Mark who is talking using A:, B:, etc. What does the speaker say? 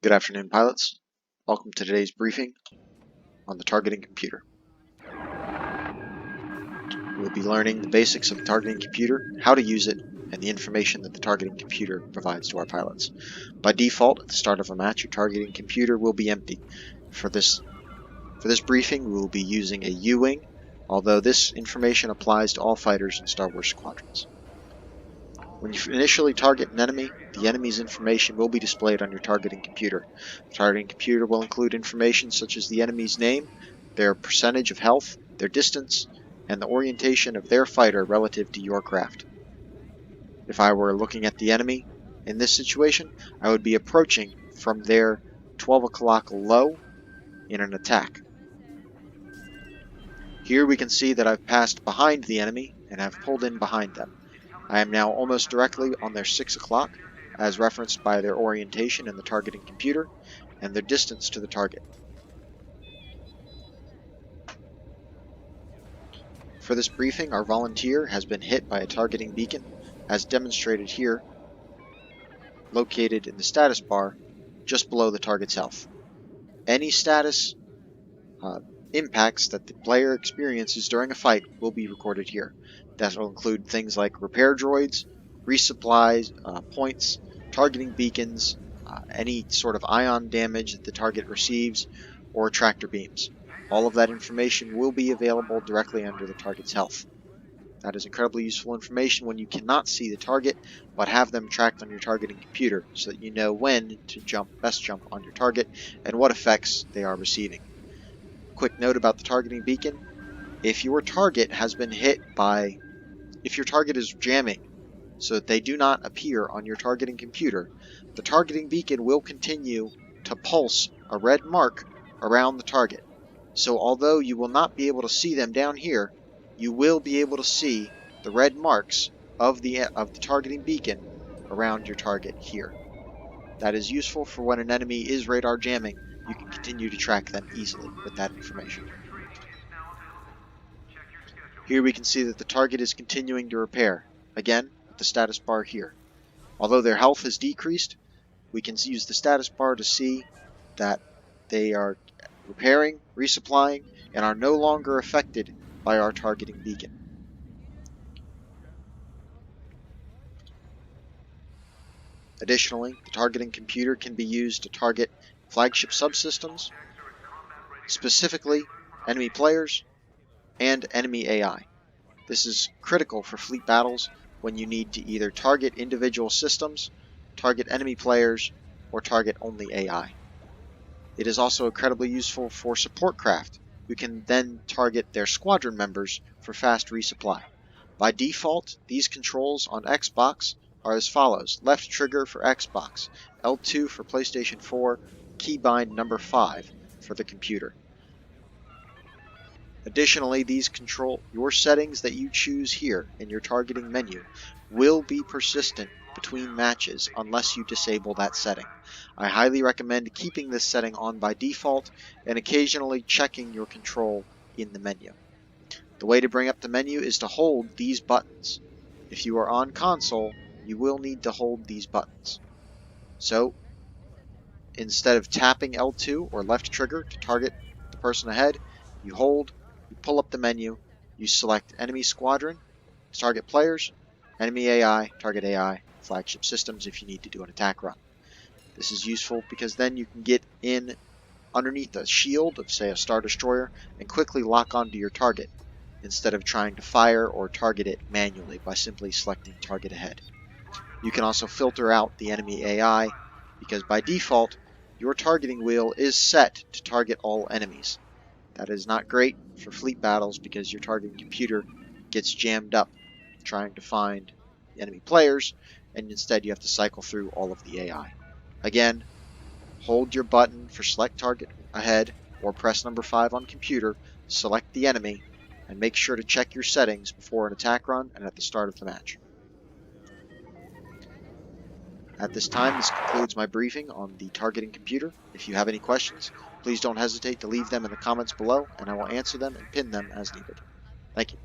A: Good afternoon, pilots. Welcome to today's briefing on the targeting computer. We'll be learning the basics of the targeting computer, how to use it, and the information that the targeting computer provides to our pilots. By default, at the start of a match, your targeting computer will be empty. For this briefing, we will be using a U-wing, although this information applies to all fighters in Star Wars Squadrons. When you initially target an enemy, the enemy's information will be displayed on your targeting computer. The targeting computer will include information such as the enemy's name, their percentage of health, their distance, and the orientation of their fighter relative to your craft. If I were looking at the enemy in this situation, I would be approaching from their 12 o'clock low in an attack. Here we can see that I've passed behind the enemy and have pulled in behind them. I am now almost directly on their 6 o'clock, as referenced by their orientation in the targeting computer and their distance to the target. For this briefing, our volunteer has been hit by a targeting beacon, as demonstrated here, located in the status bar just below the target's health. Any status impacts that the player experiences during a fight will be recorded here. That will include things like repair droids, resupplies, points, targeting beacons, any sort of ion damage that the target receives, or tractor beams. All of that information will be available directly under the target's health. That is incredibly useful information when you cannot see the target, but have them tracked on your targeting computer so that you know when to best jump on your target and what effects they are receiving. Quick note about the targeting beacon: if your target has been hit by, if your target is jamming so that they do not appear on your targeting computer, the targeting beacon will continue to pulse a red mark around the target. So although you will not be able to see them down here, you will be able to see the red marks of the targeting beacon around your target here. That is useful for when an enemy is radar jamming. You can continue to track them easily with that information. Here we can see that the target is continuing to repair, again with the status bar here. Although their health has decreased, we can use the status bar to see that they are repairing, resupplying, and are no longer affected by our targeting beacon. Additionally, the targeting computer can be used to target flagship subsystems, specifically enemy players and enemy AI. This is critical for fleet battles when you need to either target individual systems, target enemy players, or target only AI. It is also incredibly useful for support craft, who can then target their squadron members for fast resupply. By default, these controls on Xbox are as follows: left trigger for Xbox, L2 for PlayStation 4, keybind number 5 for the computer. Additionally, these control your settings that you choose here in your targeting menu will be persistent between matches unless you disable that setting. I highly recommend keeping this setting on by default and occasionally checking your control in the menu. The way to bring up the menu is to hold these buttons. If you are on console, you will need to hold these buttons. So, instead of tapping L2 or left trigger to target the person ahead, you hold, you pull up the menu, you select enemy squadron, target players, enemy AI, target AI, flagship systems if you need to do an attack run. This is useful because then you can get in underneath a shield of, say, a Star Destroyer and quickly lock onto your target instead of trying to fire or target it manually by simply selecting target ahead. You can also filter out the enemy AI because by default, your targeting wheel is set to target all enemies. That is not great for fleet battles because your targeting computer gets jammed up trying to find the enemy players, and instead you have to cycle through all of the AI. Again, hold your button for select target ahead or press number 5 on computer, select the enemy, and make sure to check your settings before an attack run and at the start of the match. At this time, this concludes my briefing on the targeting computer. If you have any questions, please don't hesitate to leave them in the comments below, and I will answer them and pin them as needed. Thank you.